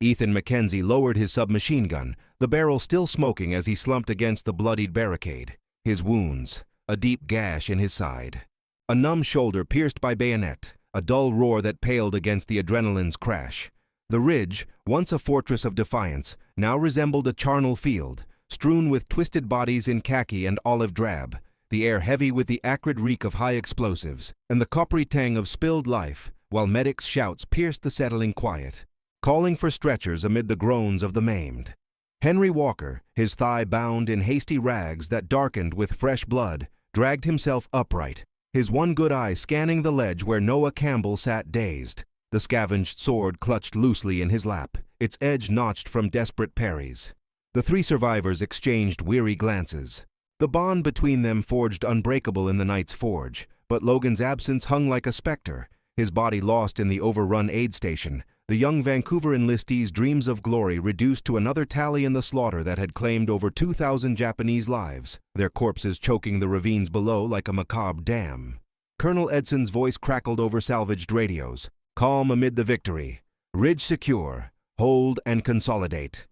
Ethan Mackenzie lowered his submachine gun, the barrel still smoking as he slumped against the bloodied barricade. His wounds, a deep gash in his side, a numb shoulder pierced by bayonet, a dull roar that paled against the adrenaline's crash. The ridge, once a fortress of defiance, now resembled a charnel field, strewn with twisted bodies in khaki and olive drab, the air heavy with the acrid reek of high explosives, and the coppery tang of spilled life, while medics' shouts pierced the settling quiet, calling for stretchers amid the groans of the maimed. Henry Walker, his thigh bound in hasty rags that darkened with fresh blood, dragged himself upright, his one good eye scanning the ledge where Noah Campbell sat dazed, the scavenged sword clutched loosely in his lap, its edge notched from desperate parries. The three survivors exchanged weary glances. The bond between them forged unbreakable in the night's forge, but Logan's absence hung like a specter, his body lost in the overrun aid station, the young Vancouver enlistee's dreams of glory reduced to another tally in the slaughter that had claimed over 2,000 Japanese lives, their corpses choking the ravines below like a macabre dam. Colonel Edson's voice crackled over salvaged radios, calm amid the victory. Ridge secure, hold and consolidate.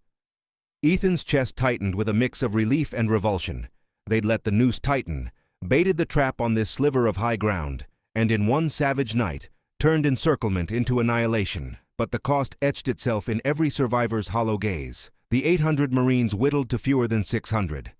Ethan's chest tightened with a mix of relief and revulsion. They'd let the noose tighten, baited the trap on this sliver of high ground, and in one savage night, turned encirclement into annihilation. But the cost etched itself in every survivor's hollow gaze. The 800 Marines whittled to fewer than 600.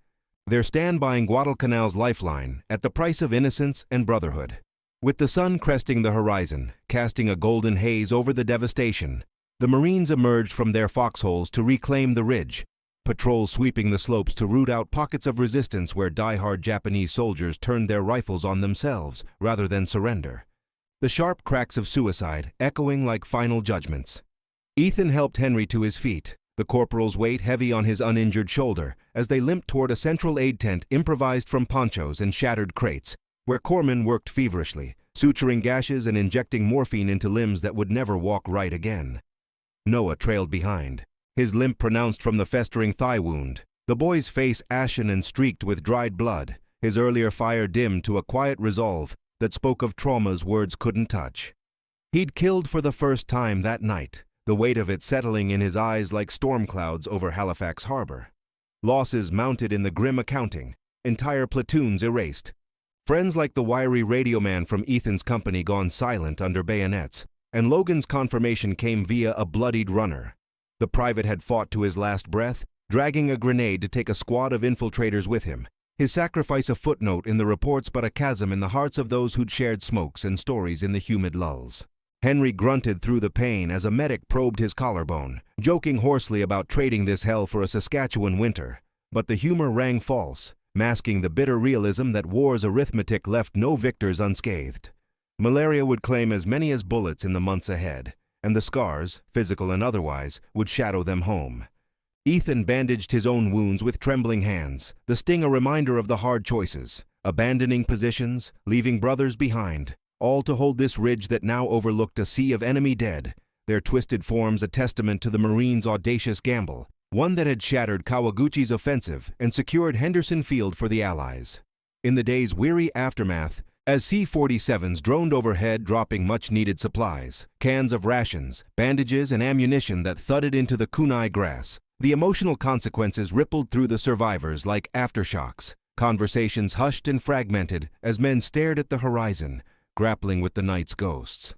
Their stand buying Guadalcanal's lifeline at the price of innocence and brotherhood. With the sun cresting the horizon, casting a golden haze over the devastation, the Marines emerged from their foxholes to reclaim the ridge, patrols sweeping the slopes to root out pockets of resistance where die-hard Japanese soldiers turned their rifles on themselves rather than surrender. The sharp cracks of suicide echoing like final judgments. Ethan helped Henry to his feet, the corporal's weight heavy on his uninjured shoulder, as they limped toward a central aid tent improvised from ponchos and shattered crates, where corpsmen worked feverishly, suturing gashes and injecting morphine into limbs that would never walk right again. Noah trailed behind, his limp pronounced from the festering thigh wound, the boy's face ashen and streaked with dried blood, his earlier fire dimmed to a quiet resolve that spoke of traumas words couldn't touch. He'd killed for the first time that night, the weight of it settling in his eyes like storm clouds over Halifax Harbor. Losses mounted in the grim accounting, entire platoons erased. Friends like the wiry radio man from Ethan's company gone silent under bayonets, and Logan's confirmation came via a bloodied runner. The private had fought to his last breath, dragging a grenade to take a squad of infiltrators with him. His sacrifice a footnote in the reports but a chasm in the hearts of those who'd shared smokes and stories in the humid lulls. Henry grunted through the pain as a medic probed his collarbone, joking hoarsely about trading this hell for a Saskatchewan winter. But the humor rang false, masking the bitter realism that war's arithmetic left no victors unscathed. Malaria would claim as many as bullets in the months ahead, and the scars, physical and otherwise, would shadow them home. Ethan bandaged his own wounds with trembling hands, the sting a reminder of the hard choices, abandoning positions, leaving brothers behind, all to hold this ridge that now overlooked a sea of enemy dead, their twisted forms a testament to the Marines' audacious gamble, one that had shattered Kawaguchi's offensive and secured Henderson Field for the Allies. In the day's weary aftermath, as C-47s droned overhead dropping much-needed supplies, cans of rations, bandages, and ammunition that thudded into the kunai grass, the emotional consequences rippled through the survivors like aftershocks. Conversations hushed and fragmented as men stared at the horizon, grappling with the night's ghosts.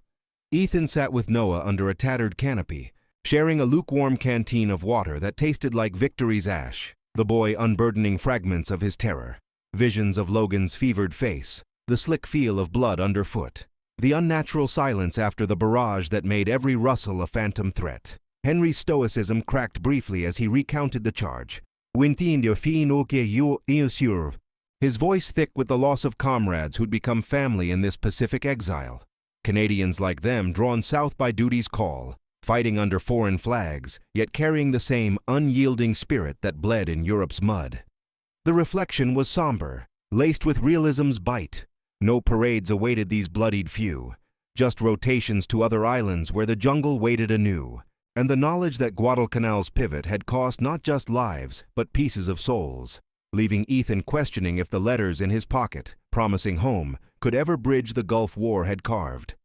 Ethan sat with Noah under a tattered canopy, sharing a lukewarm canteen of water that tasted like victory's ash, the boy unburdening fragments of his terror, visions of Logan's fevered face, the slick feel of blood underfoot, the unnatural silence after the barrage that made every rustle a phantom threat. Henry's stoicism cracked briefly as he recounted the charge. His voice thick with the loss of comrades who'd become family in this Pacific exile. Canadians like them drawn south by duty's call, fighting under foreign flags, yet carrying the same unyielding spirit that bled in Europe's mud. The reflection was somber, laced with realism's bite. No parades awaited these bloodied few, just rotations to other islands where the jungle waited anew, and the knowledge that Guadalcanal's pivot had cost not just lives, but pieces of souls, leaving Ethan questioning if the letters in his pocket, promising home, could ever bridge the Gulf War had carved.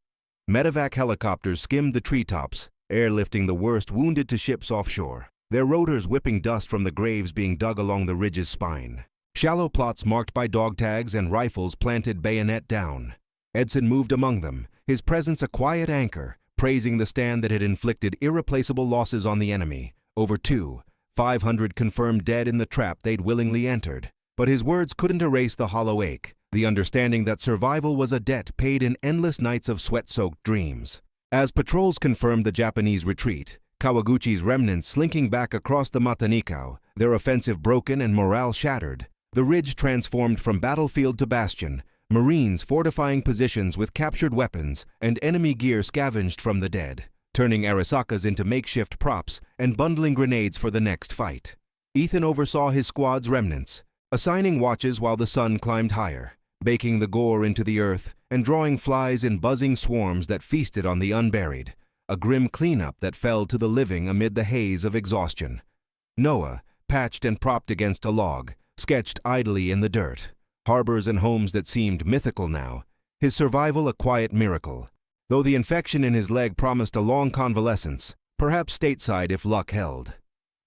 Medevac helicopters skimmed the treetops, airlifting the worst wounded to ships offshore, their rotors whipping dust from the graves being dug along the ridge's spine. Shallow plots marked by dog tags and rifles planted bayonet down. Edson moved among them, his presence a quiet anchor, praising the stand that had inflicted irreplaceable losses on the enemy, over 500 confirmed dead in the trap they'd willingly entered. But his words couldn't erase the hollow ache, the understanding that survival was a debt paid in endless nights of sweat-soaked dreams. As patrols confirmed the Japanese retreat, Kawaguchi's remnants slinking back across the Matanikau, their offensive broken and morale shattered, the ridge transformed from battlefield to bastion, Marines fortifying positions with captured weapons and enemy gear scavenged from the dead, turning Arisakas into makeshift props and bundling grenades for the next fight. Ethan oversaw his squad's remnants, assigning watches while the sun climbed higher, baking the gore into the earth and drawing flies in buzzing swarms that feasted on the unburied, a grim cleanup that fell to the living amid the haze of exhaustion. Noah, patched and propped against a log, sketched idly in the dirt, harbors and homes that seemed mythical now, his survival a quiet miracle. Though the infection in his leg promised a long convalescence, perhaps stateside if luck held.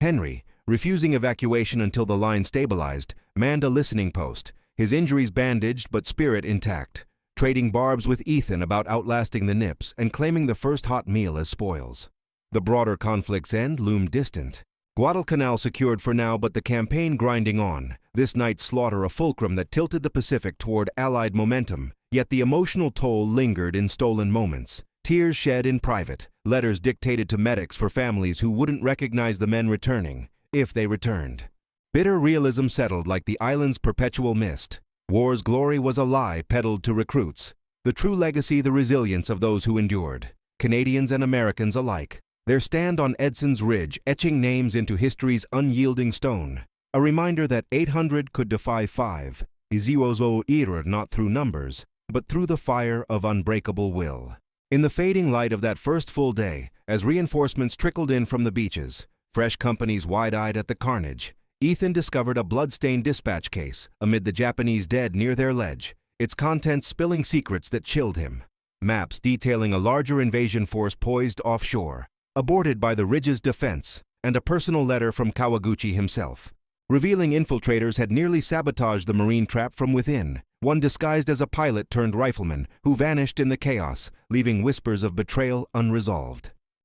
Henry, refusing evacuation until the line stabilized, manned a listening post, his injuries bandaged but spirit intact, trading barbs with Ethan about outlasting the nips and claiming the first hot meal as spoils. The broader conflict's end loomed distant. Guadalcanal secured for now, but the campaign grinding on, this night's slaughter a fulcrum that tilted the Pacific toward Allied momentum, yet the emotional toll lingered in stolen moments. Tears shed in private, letters dictated to medics for families who wouldn't recognize the men returning, if they returned. Bitter realism settled like the island's perpetual mist. War's glory was a lie peddled to recruits. The true legacy the resilience of those who endured, Canadians and Americans alike. Their stand on Edson's Ridge etching names into history's unyielding stone, a reminder that 800 could defy 5, WWII not through numbers, but through the fire of unbreakable will. In the fading light of that first full day, as reinforcements trickled in from the beaches, fresh companies wide-eyed at the carnage, Ethan discovered a blood-stained dispatch case amid the Japanese dead near their ledge, its contents spilling secrets that chilled him. Maps detailing a larger invasion force poised offshore, aborted by the Ridge's defense, and a personal letter from Kawaguchi himself, revealing infiltrators had nearly sabotaged the Marine trap from within, one disguised as a pilot turned rifleman who vanished in the chaos, leaving whispers of betrayal unresolved.